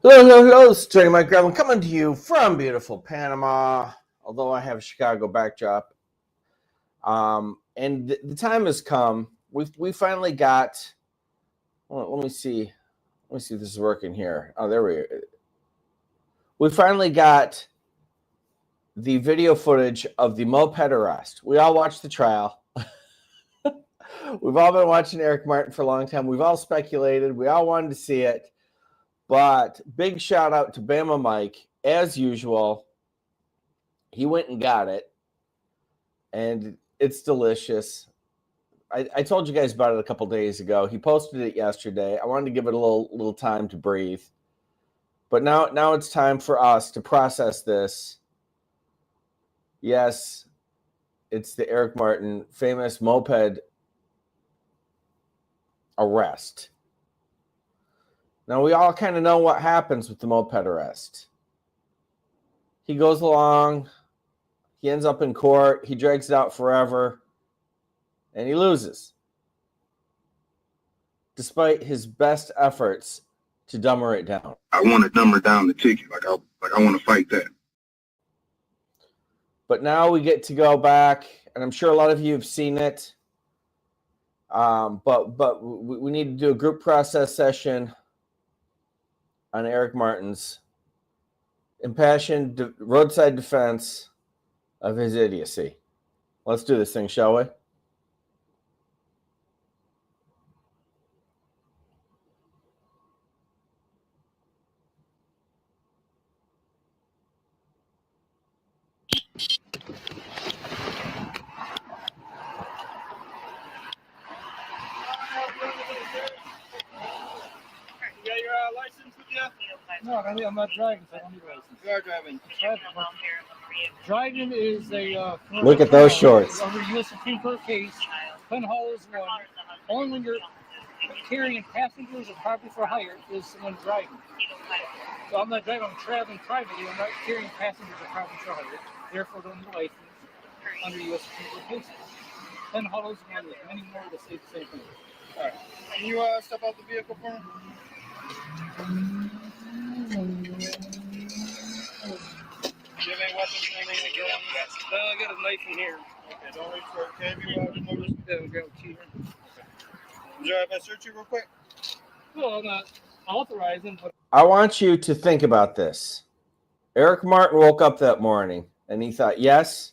Hello, Straight Mike Gravel coming to you from beautiful Panama, although I have a Chicago backdrop. And the time has come. We finally got, let me see if this is working here. Oh, there we are. We finally got the video footage of the Moped arrest. We all watched the trial. We've all been watching Eric Martin for a long time. We've all speculated. We all wanted to see it. But big shout out to Bama Mike, as usual. He went and got it, and it's delicious. I told you guys about it a couple days ago. He posted it yesterday. I wanted to give it a little time to breathe. But now it's time for us to process this. Yes, it's the Eric Martin famous Moped arrest. Now, we all kind of know what happens with the Moped arrest. He goes along, he ends up in court, he drags it out forever, and he loses. Despite his best efforts to dumber it down. I want to dumber down the ticket. Like I want to fight that. But now we get to go back, and I'm sure a lot of you have seen it. But we need to do a group process session on Eric Martin's impassioned roadside defense of his idiocy. Let's do this thing, shall we? License with you? No, I'm not driving, so I don't need a license. You are driving. Driving is a... Look at those shorts. Under U.S. Supreme Court case, Pen Hall is one. Only when you're carrying passengers or property for hire is someone driving. So I'm not driving, I'm traveling privately. I'm not carrying passengers or property for hire. Therefore, don't need a license under U.S. Supreme Court cases. Pen Hall is one. There's many more that say the same thing. All right. Can you step out the vehicle for me? Do you have any weapons or anything to go on? No, I got a knife in here. Okay, don't reach for it. Can you remove this? Yeah, we'll grab a key here. Okay. Is there if I search you real quick? Well, I'm not authorizing, but... I want you to think about this. Eric Martin woke up that morning, and he thought, yes,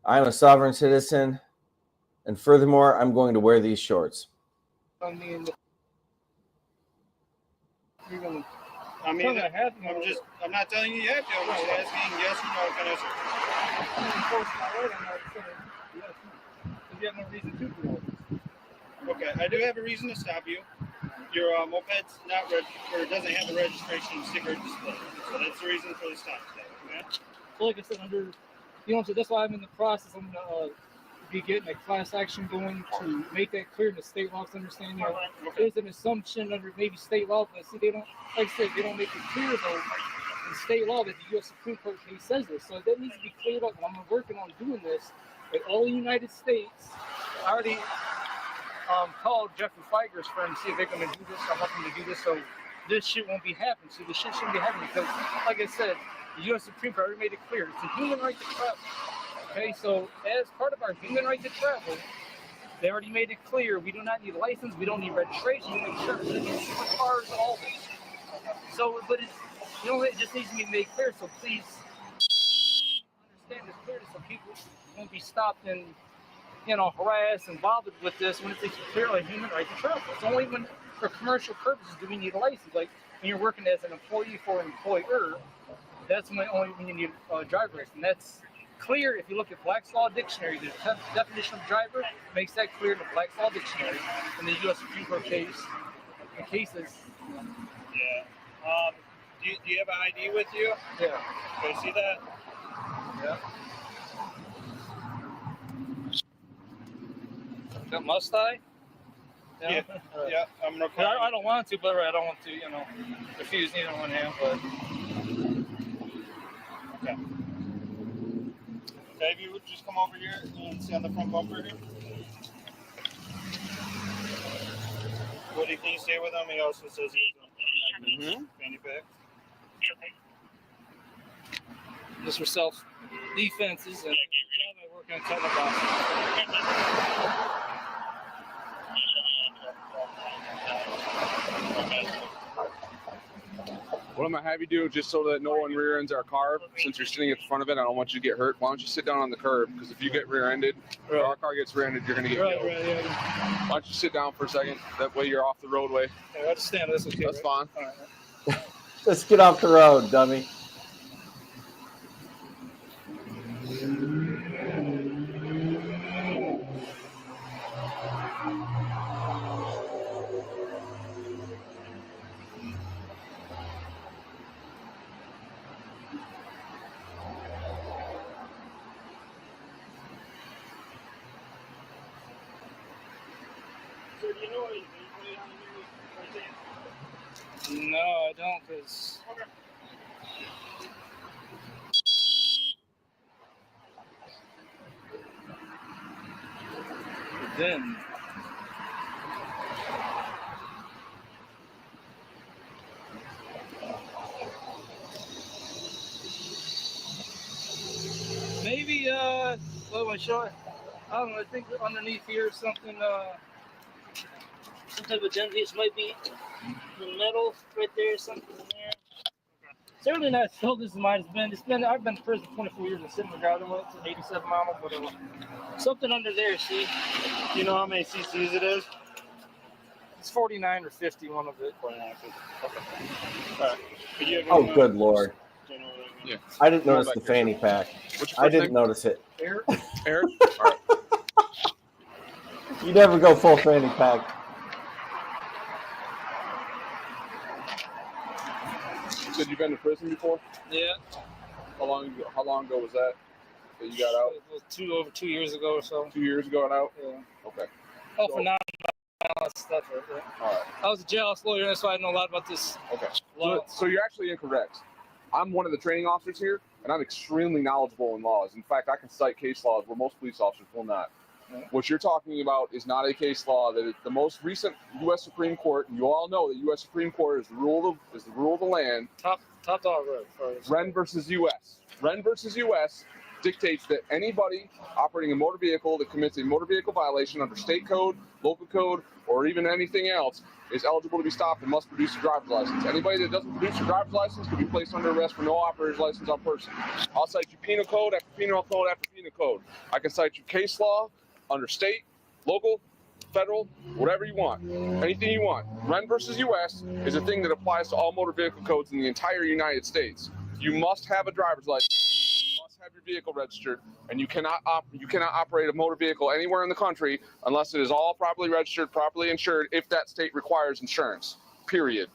I'm a sovereign citizen, and furthermore, I'm going to wear these shorts. I'm not telling you you have to. I'm just asking yes or no. Can I you have no reason to do all this. Okay, I do have a reason to stop you. Your moped's not registered, or doesn't have a registration sticker display. So that's the reason for the stop today. Okay? So like I said, so that's why I'm in the process. I'm going to be getting a class action going to make that clear in the state law to understand that there's an assumption under maybe state law, but see, they don't, like I said, they don't make it clear though in state law that the U.S. Supreme Court case says this. So that needs to be cleared up. And I'm working on doing this at all the United States. I already called Jeffrey Feiger's friend to see if they're going to do this. I want them to do this so this shit won't be happening. See, this shit shouldn't be happening because, like I said, the U.S. Supreme Court already made it clear. It's a human right to travel. Okay, so as part of our human right to travel, they already made it clear we do not need a license, we don't need registration, we don't need insurance, cars, all this. So, but it's, it just needs to be made clear. So please understand this clearly, so people won't be stopped and harassed and bothered with this when it's clearly a human right to travel. It's only when for commercial purposes do we need a license. Like when you're working as an employee for an employer, that's only when you need a driver's license. And that's clear if you look at Black's Law Dictionary. The definition of driver makes that clear in the Black's Law Dictionary in the U.S. Supreme Court case. The cases. Yeah. Do you have an ID with you? Yeah. Can you see that? Yeah. Must I? Yeah. Yeah. I'm no. I don't want to, but I don't want to, refuse neither one hand, but. Okay. Okay, if you would just come over here and see on the front bumper here. Woody, can you stay with him? He also says he's Mm-hmm. Fanny pack. Just for self defenses and I work on cutting What I'm gonna have you do, just so that no one rear ends our car, since you're sitting at the front of it, I don't want you to get hurt. Why don't you sit down on the curb? Because if you get rear-ended, if our car gets rear-ended, you're gonna get killed. Right, yeah. Why don't you sit down for a second? That way you're off the roadway. Yeah, I'll just stand. That's okay. That's fine. All right. Let's get off the road, dummy. So do you know anything? No, I don't, because... Okay. But then... Maybe, what am I showing? I don't know, I think underneath here something, some type of dent. This might be the metal right there, something in there. Certainly not as old as mine has been. I've been in prison 24 years and sitting in the garden with it's an 87 model, but something under there, see? Do you know how many cc's it is? It's 49 or 50, one of it. 49 or 50. Okay. All right. Could you Oh, good Lord. Yeah. I didn't notice the fanny pack. I didn't notice it. Eric? Eric? All right. You never go full fanny pack. You said you've been to prison before? Yeah. How long ago was that you got out? It was over 2 years ago or so. 2 years ago and out? Yeah. Okay. Oh, So- for now. Stuff right there. All right. I was a jailhouse lawyer, that's why I know a lot about this Okay. law. So you're actually incorrect. I'm one of the training officers here, and I'm extremely knowledgeable in laws. In fact, I can cite case laws where most police officers will not. Yeah. What you're talking about is not a case law. That is the most recent U.S. Supreme Court, and you all know that U.S. Supreme Court is the rule of the land. Top dog road. Wren versus U.S. Wren versus U.S. dictates that anybody operating a motor vehicle that commits a motor vehicle violation under state code, local code, or even anything else is eligible to be stopped and must produce a driver's license. Anybody that doesn't produce a driver's license can be placed under arrest for no operator's license on person. I'll cite you penal code after penal code after penal code. I can cite you case law under state, local, federal, whatever you want. Anything you want. Wren versus U.S. is a thing that applies to all motor vehicle codes in the entire United States. You must have a driver's license. You must have your vehicle registered, and you cannot operate a motor vehicle anywhere in the country unless it is all properly registered, properly insured, if that state requires insurance. Period.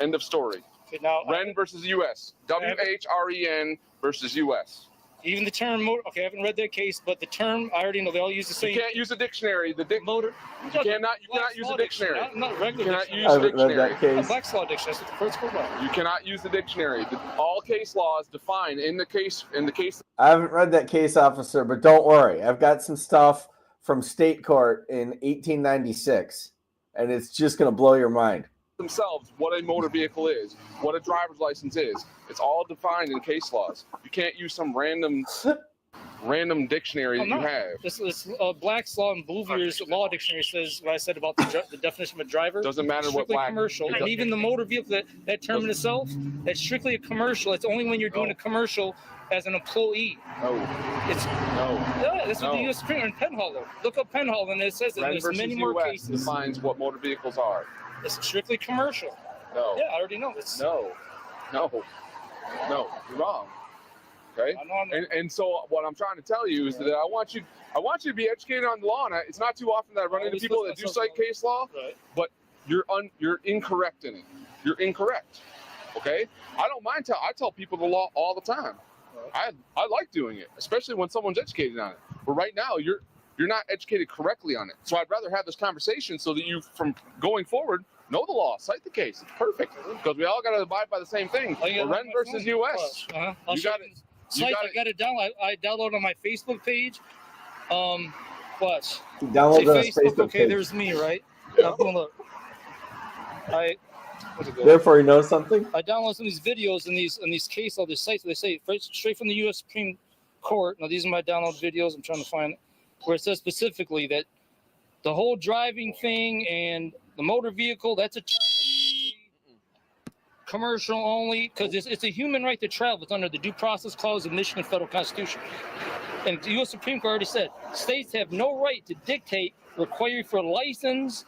End of story. Okay, now, Wren versus U.S. WHREN versus U.S. even the term motor, okay, I haven't read that case, but the term, I already know they all use the same. You can't use a dictionary. Motor. You cannot use a dictionary. Not regular You cannot dictionary. use I a haven't read dictionary. that case. Black's Law dictionary. That's what the court's called about. You cannot use the dictionary. All case laws define in the case. I haven't read that case, officer, but don't worry. I've got some stuff from state court in 1896, and it's just going to blow your mind. Themselves what a motor vehicle is, what a driver's license is. It's all defined in case laws. You can't use some random dictionary that you have. This Black's Law and Bouvier's Law Dictionary says what I said about the definition of a driver. Doesn't matter what strictly black. commercial, and even the motor vehicle, that term in itself, that's strictly a commercial. It's only when you're doing a commercial as an employee. No. It's No. yeah, that's what No. the U.S. Supreme Court in Penhall. Look up Penhall, and it says that Wren there's versus many more US cases. defines what motor vehicles are. It's strictly commercial. No. Yeah, I already know. It's No. You're wrong. Okay. I know. And so what I'm trying to tell you is that I want you to be educated on the law. And it's not too often that I run into people that do cite case law, Right. but you're incorrect in it. You're incorrect. Okay. I don't mind I tell people the law all the time. Right. I like doing it, especially when someone's educated on it. But right now you're not educated correctly on it. So I'd rather have this conversation so that you, from going forward, know the law, cite the case. It's perfect because we all got to abide by the same thing. Wren versus U.S. Uh-huh. You got it. I got it down. I downloaded on my Facebook page. What? Download Say the Facebook okay, page. there's me, right? Yeah. Now, look. Therefore, he knows something. I download some of these videos and these case all these sites. They say straight from the U.S. Supreme Court. Now these are my download videos. I'm trying to find it, where it says specifically that the whole driving thing and the motor vehicle, that's a term that's commercial only, because it's a human right to travel. It's under the Due Process Clause of Michigan Federal Constitution. And the U.S. Supreme Court already said states have no right to dictate requiring for a license.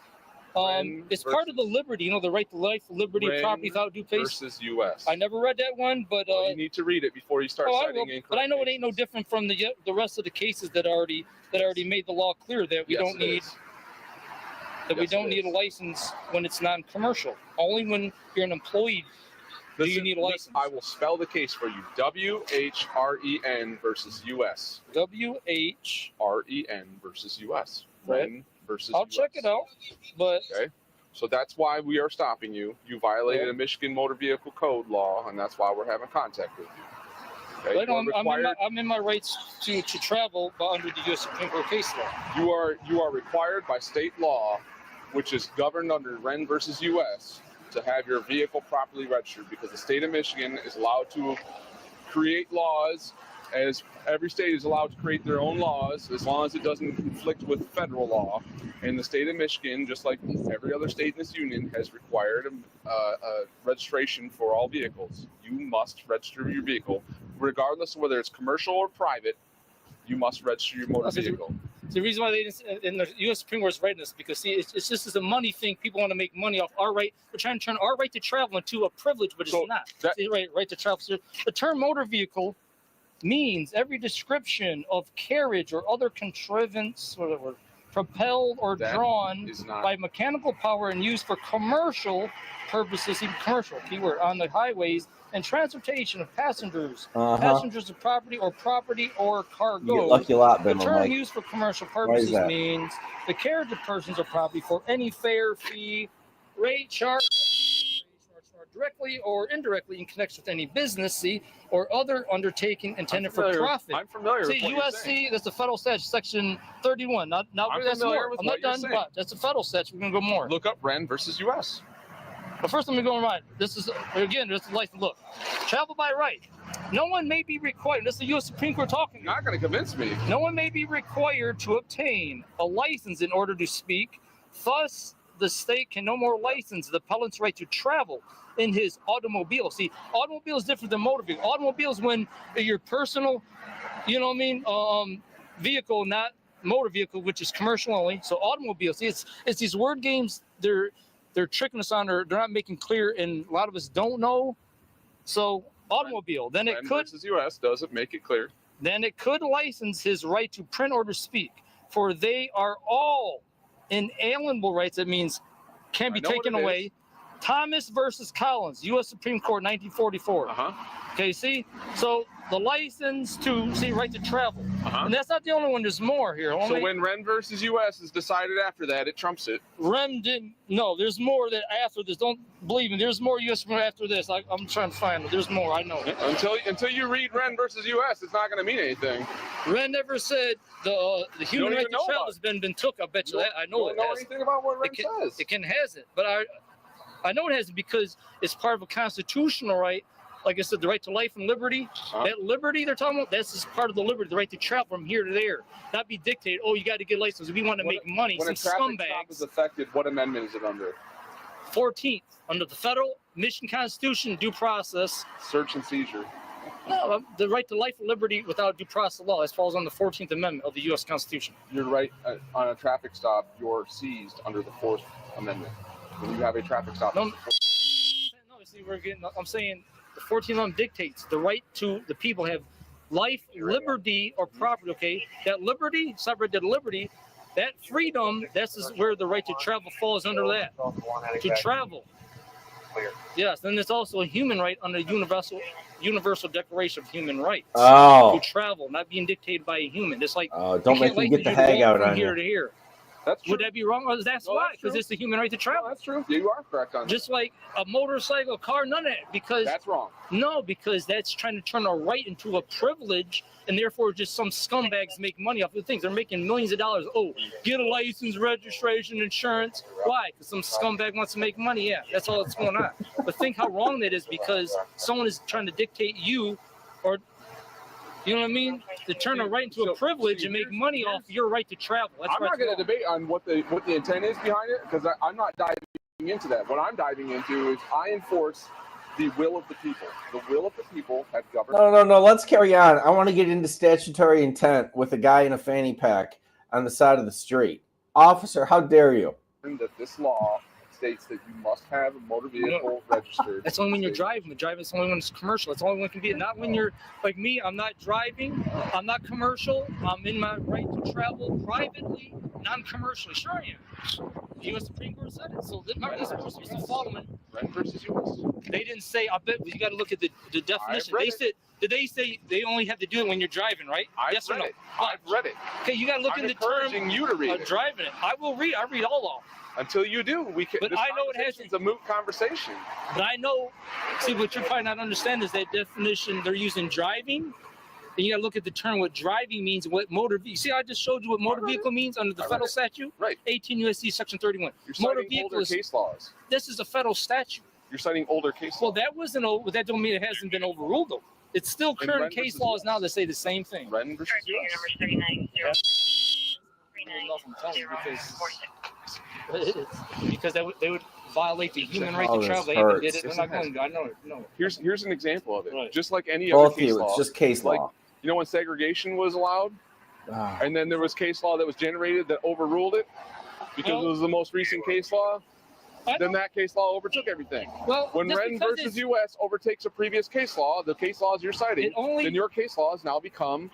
It's part of the liberty, you know, the right to life, liberty, property without due process. Versus U.S. I never read that one, but you need to read it before you start citing incorrect. But I know it ain't no different from the rest of the cases that already made the law clear that we don't need a license when it's non-commercial. Only when you're an employee do you need a license. I will spell the case for you. W-H-R-E-N versus U.S. W-H-R-E-N versus U.S. Right. Versus I'll US. check it out, but okay. So that's why we are stopping you. You violated a Michigan Motor Vehicle Code law, and that's why we're having contact with you. Okay? I'm in my rights to travel under the U.S. Supreme Court case law. You are required by state law, which is governed under Wren versus U.S., to have your vehicle properly registered, because the state of Michigan is allowed to create laws, as every state is allowed to create their own laws as long as it doesn't conflict with federal law. And the state of Michigan, just like every other state in this union, has required a registration for all vehicles. You must register your vehicle, regardless of whether it's commercial or private. You must register your motor vehicle. The reason why they didn't, in the U.S. Supreme Court is writing this, because see, it's just as a money thing. People want to make money off our right. We're trying to turn our right to travel into a privilege, but it's not. Right to travel. So the term motor vehicle means every description of carriage or other contrivance, whatever, propelled or drawn by mechanical power and used for commercial purposes, even commercial, keyword, on the highways and transportation of passengers, passengers of property or cargo. You get lucky a lot, the term used for commercial purposes means the carriage of persons or property for any fare, fee, rate, charge, directly or indirectly in connection with any business, or other undertaking intended for profit. I'm familiar with what USC, you're saying. That's the federal statute, section 31. Not that's more. I'm not done, but that's the federal statute. We're gonna go more. Look up Wren versus U.S. But first, let me go on right. This is license. Look, travel by right. No one may be required. This is the U.S. Supreme Court talking. You're not going to convince me. No one may be required to obtain a license in order to speak. Thus, the state can no more license the appellant's right to travel in his automobile. See, automobile is different than motor vehicle. Automobile is when your personal, vehicle, not motor vehicle, which is commercial only. So automobile. See, it's these word games. They're tricking us on, or they're not making clear, and a lot of us don't know. So automobile. Then it could versus U.S. doesn't make it clear. Then it could license his right to print or to speak, for they are all inalienable rights. That means can't be taken away. Thomas versus Collins, U.S. Supreme Court, 1944. Okay, see? So the license to, right to travel. And that's not the only one. There's more here. So when Wren versus U.S. is decided after that, it trumps it. Wren didn't. No, there's more that after this. Don't believe me. There's more U.S. after this. I'm trying to find it. There's more. I know. Until you read Wren versus U.S., it's not going to mean anything. Wren never said the human right to travel has been took. I bet you that. I know it don't know has. Anything about what Wren says. It has it, but I know it has it because it's part of a constitutional right. Like I said, the right to life and liberty. That liberty they're talking about, that's just part of the liberty, the right to travel from here to there. Not be dictated, you got to get a license. We want to make money. When some a traffic scumbags. stop is affected, what amendment is it under? 14th, under the federal Michigan Constitution, due process. Search and seizure. No, the right to life and liberty without due process law. That falls on the 14th Amendment of the U.S. Constitution. You're right. On a traffic stop, you're seized under the 4th Amendment. When you have a traffic stop. No, see, I'm saying the 14th Amendment dictates the right to the people have life, liberty, or property. Okay, that liberty, separate that liberty, that freedom. That's where the right to travel falls under that. To travel. Yes, then it's also a human right under Universal Declaration of Human Rights. To travel, not being dictated by a human. It's like don't make me get the hang out on here to here. That's true. Would that be wrong? Or that's No, why, that's because true. it's the human right to travel. No, that's true. You are correct on that. Just like a motorcycle, a car, none of that. Because That's wrong. no, because that's trying to turn a right into a privilege, and therefore just some scumbags make money off of things. They're making millions of dollars. Oh, get a license, registration, insurance. Why? Because some scumbag wants to make money. Yeah, that's all that's going on. But think how wrong that is, because someone is trying to dictate you, or you know what I mean, to turn a right into a privilege and make money off your right to travel. That's I'm not going to debate on what the intent is behind it, because I'm not diving into that. What I'm diving into is I enforce the will of the people. The will of the people have governed. No. Let's carry on. I want to get into statutory intent with a guy in a fanny pack on the side of the street. Officer, how dare you? That this law states that you must have a motor vehicle registered. That's only when you're driving. Driving only when it's commercial. It's only when it can be. Not when you're like me. I'm not driving. I'm not commercial. I'm in my right to travel privately, non-commercially. Sure I am. The U.S. Supreme Court said it. So they're supposed to be following. Ren versus U.S. They didn't say. I bet you got to look at the definition. They said. Did they say they only have to do it when you're driving, right? Yes or no? I've read it. Okay, you got to look I'm in the term encouraging you to read of it. driving it. I will read. I read all of them. Until you do, we can. But this I know it has- conversation's a moot conversation. But I know, see, what you're probably not understanding is that definition they're using driving. And you got to look at the term what driving means, what motor. You see, I just showed you what motor vehicle means under the federal statute. Right. 18 U.S.C. Section 31. You're Motor citing vehicle older is, case laws. this is a federal statute. You're citing older case Well, laws. that wasn't over. That don't mean it hasn't been overruled though. It's still In current Ren case versus laws US. now that say the same thing. Ren versus U.S. Because they would violate the human right Oh, to this travel. They even hurts. did it. They're not going. I know it. No. Here's an example of it. Right. Just like any Both other of case you, law. it's just case like, law. You know when segregation was allowed, Ah. and then there was case law that was generated that overruled it because Well- it was the most recent case law. Then that case law overtook everything. Well, When just Ren because versus it's- U.S. overtakes a previous case law, the case laws you're citing, It only- then your case law has now become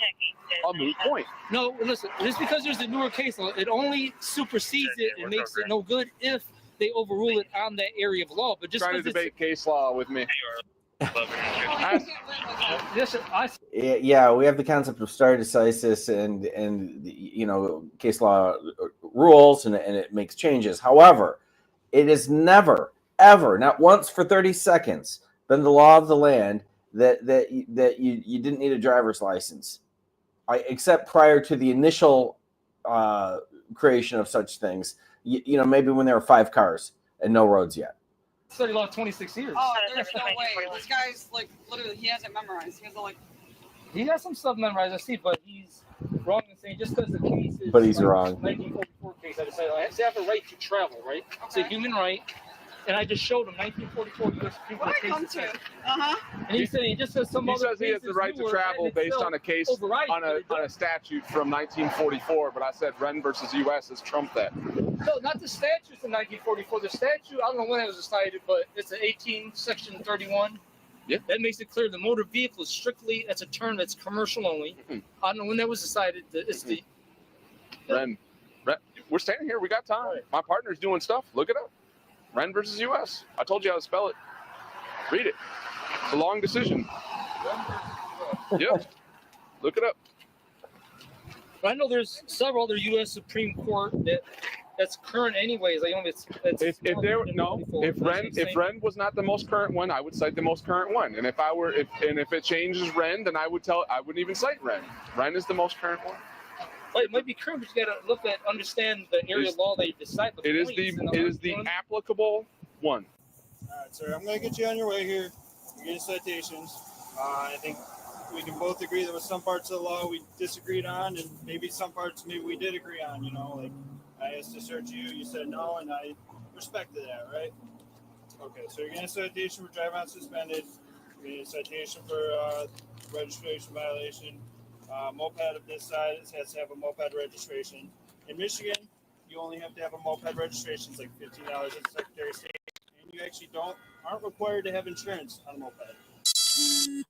a moot point. No, listen. Just because there's a newer case law, it only supersedes it and makes it no good if they overrule it on that area of law. But just Trying to because debate case law with me. Yeah, we have the concept of stare decisis and you know, case law rules and it makes changes. However, it is never, ever, not once for 30 seconds, been the law of the land that you didn't need a driver's license, except prior to the initial creation of such things. You know, maybe when there were 5 cars and no roads yet. study law 26 years. Oh, there's no way. This guy's like literally, he has it memorized. He has to like. He has some stuff memorized, I see, but he's wrong in saying just because the case is. But he's like wrong. 1944 case. I decided I have a right to travel, right? It's a human right. And I just showed him 1944 U.S. Supreme What Court I case. come to? And he's saying just because some He other says he has the right to travel based on a case on a statute from 1944, but I said Ren versus U.S. has trumped that. No, not the statutes in 1944. The statute, I don't know when it was decided, but it's an 18 section 31. Yeah. That makes it clear the motor vehicle is strictly, that's a term that's commercial only. Mhm. I don't know when that was decided. It's the Ren, we're standing here. We got time. Right. My partner's doing stuff. Look it up. Ren versus U.S. I told you how to spell it. Read it. It's a long decision. Yep. Look it up. I know there's several other U.S. Supreme Court that's current anyways. Like, If Ren was not the most current one, I would cite the most current one. And if it changes Ren, then I wouldn't even cite Ren. Ren is the most current one. Well, it might be current, but you gotta understand the area of law that you decide. It is the applicable one. All right, sir. I'm going to get you on your way here. You're getting citations. I think we can both agree there was some parts of the law we disagreed on, and maybe some parts maybe we did agree on. You know, like I asked to search you, you said no, and I respected that, right? Okay, so you're getting a citation for driving unsuspended. You're getting a citation for registration violation. Moped of this size has to have a moped registration. In Michigan, you only have to have a moped registration. It's like $15 at the Secretary of State. And you actually aren't required to have insurance on a moped.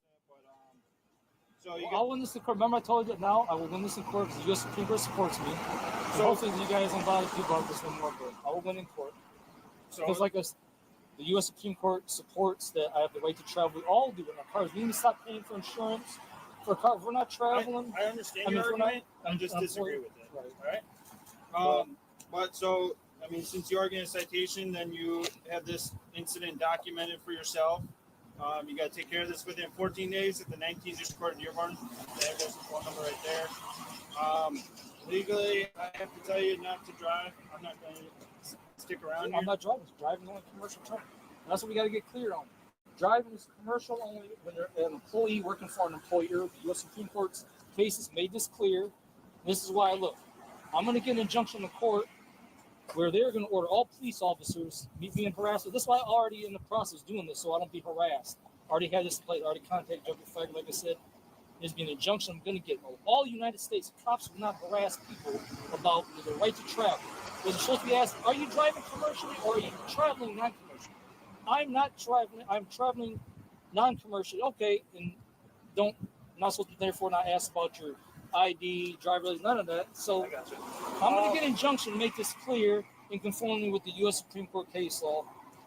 So you I'll win this in court. Remember I told you that now? I will win this in court because the U.S. Supreme Court supports me. So hopefully you guys don't bother people about this one more, but I will win in court. Because like us, the U.S. Supreme Court supports that I have the right to travel. We all do in our cars. We need to stop paying for insurance for a car. If we're not traveling. I understand your argument. I just disagree with it. Right. All right. But so, I mean, since you are getting a citation, then you have this incident documented for yourself. You got to take care of this within 14 days at the 19th District Court in Dearborn. There's the phone number right there. Legally, I have to tell you not to drive. I'm not going to stick around here. I'm not driving. Driving on a commercial truck. And that's what we got to get clear on. Driving is commercial only when they're an employee working for an employer. The U.S. Supreme Court's cases made this clear. This is why, look, I'm going to get an injunction in court where they're going to order all police officers being harassed. This is why I'm already in the process of doing this, so I don't be harassed. I already had this place. I already contacted Judge Fagg, like I said. There's been an injunction I'm going to get. All United States cops will not harass people about the right to travel. They're supposed to be asked, are you driving commercially or are you traveling non-commercially? I'm not traveling. I'm traveling non-commercially. Okay, and I'm not supposed to therefore not ask about your ID, driver license, none of that. So I'm going to get an injunction to make this clear in conforming with the U.S. Supreme Court case law.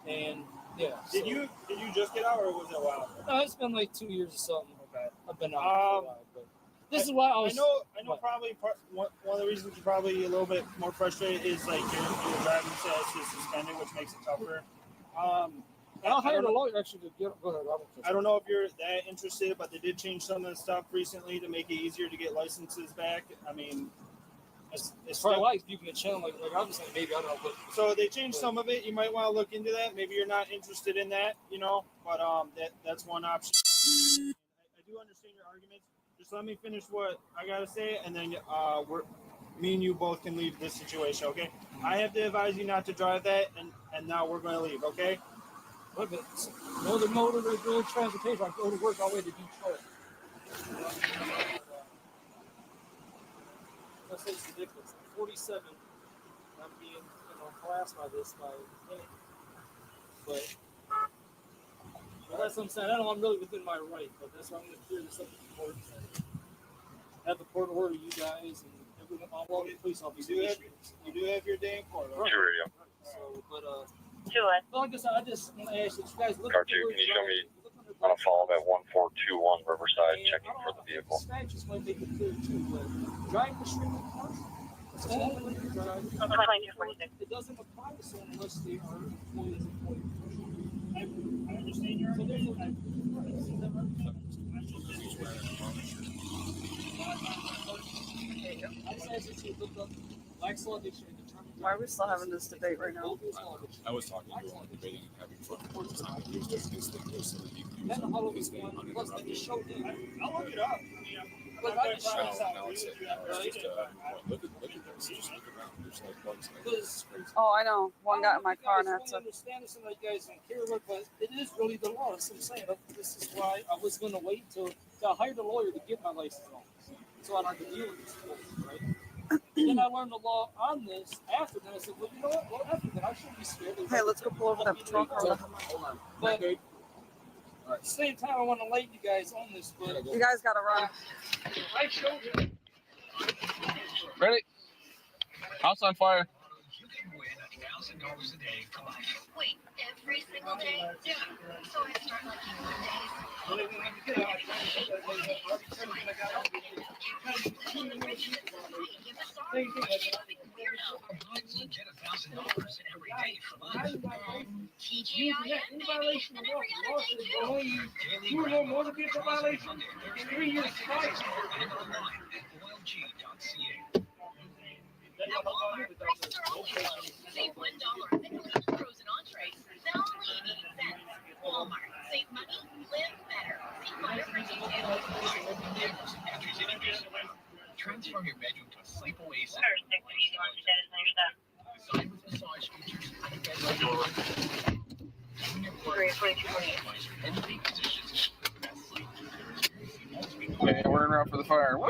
And yeah. Did you just get out, or was it a while? No, it's been like 2 years or something. Okay. I've been out for a while, but this is why I was. I know. Probably one of the reasons you're probably a little bit more frustrated is like your driving status is suspended, which makes it tougher. I'll hire a lawyer actually to get. Go ahead, Robert. I don't know if you're that interested, but they did change some of the stuff recently to make it easier to get licenses back. I mean, it's probably like you can channel like I'm just saying maybe I don't know. But, so they changed some of it. You might want to look into that. Maybe you're not interested in that, but that's one option. I do understand your arguments. Just let me finish what I gotta say, and then me and you both can leave this situation. Okay? I have to advise you not to drive that, and now we're going to leave. Okay? Look, no other mode of regular transportation. I go to work all the way to Detroit. That's ridiculous. I'm 47. I'm being harassed by this but that's what I'm saying. I don't know I'm really within my right, but that's why I'm going to clear this up in the court. Have the court order you guys and everyone, all the police officers. You do have your day in court. Right? So, but like I said, I just want to ask you guys. Look Car 2, can you show me on a follow-up at 1421 Riverside, checking for the vehicle? Statutes might make it clear too, but driving restricted commercial. It's only when you drive. It doesn't apply to someone unless they are employees. I understand your argument. Why are we still having this debate right now? I was talking to you on debating and having fun the whole time. It was just instinctive so that you can use his name uninterrupted. I'll look it up. Now it's just look at this. Just look around. There's like bugs. Oh, I know. One got in my car and I had to. I understand this, and you guys don't care, but it is really the law. That's what I'm saying. This is why I was going to wait till I hired a lawyer to get my license on, so I don't have to deal with this, right? Then I learned the law on this. After that, I said, well, you know what? Well, after that, I shouldn't be scared. Hey, let's go pull over that patrol car. Hold on. But at the same time, I want to light you guys on this. But you guys got to run. I showed you. Ready? House on fire. You can win $1,000 a day for life. Wait, every single day? Yeah. So I start lucky Mondays. Get $1,000 every day for life. TGIN, baby, and every other day too. You know more than people violation. 3 years twice. And online at oilg.ca. At Walmart, prices are always low. Save $1 on the frozen entrees. Now only 80 cents. Walmart. Save money, live better. See Walmart for details. Transform your bedroom to a sleep oasis. Designed with massage features and bedroom. Okay, we're en route for the fire. Woo!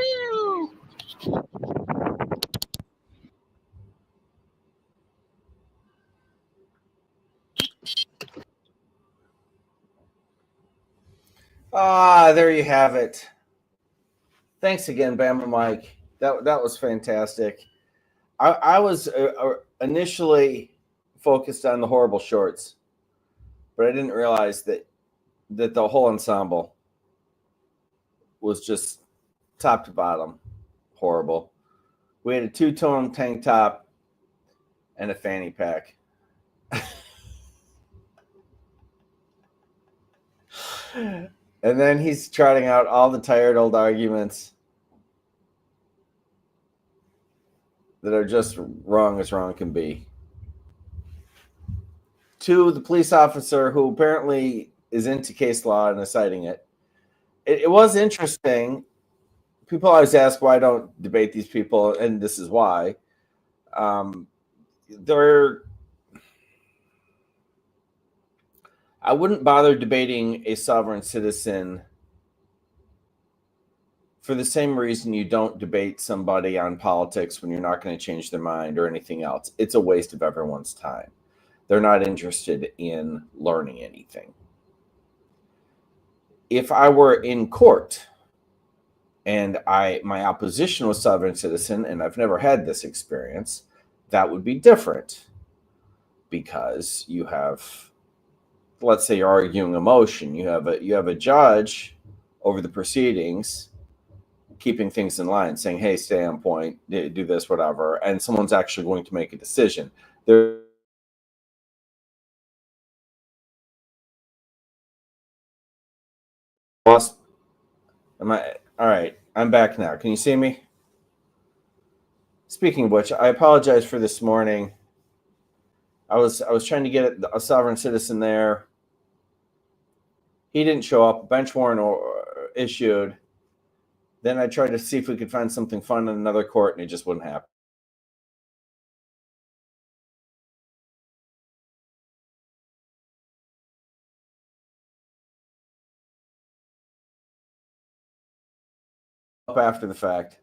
There you have it. Thanks again, Bama Mike. That was fantastic. I was initially focused on the horrible shorts, but I didn't realize that the whole ensemble was just top to bottom horrible. We had a two-tone tank top and a fanny pack. And then he's trotting out all the tired old arguments that are just wrong as wrong can be. To the police officer who apparently is into case law and is citing it. It was interesting. People always ask why I don't debate these people, and this is why. I wouldn't bother debating a sovereign citizen for the same reason you don't debate somebody on politics when you're not going to change their mind or anything else. It's a waste of everyone's time. They're not interested in learning anything. If I were in court and my opposition was sovereign citizen, and I've never had this experience, that would be different, because you have, let's say you're arguing a motion, you have a judge over the proceedings keeping things in line, saying, hey, stay on point, do this, whatever, and someone's actually going to make a decision. Am I all right? I'm back now. Can you see me? Speaking of which, I apologize for this morning. I was trying to get a sovereign citizen there. He didn't show up. A bench warrant issued. Then I tried to see if we could find something fun in another court, and it just wouldn't happen. Up after the fact.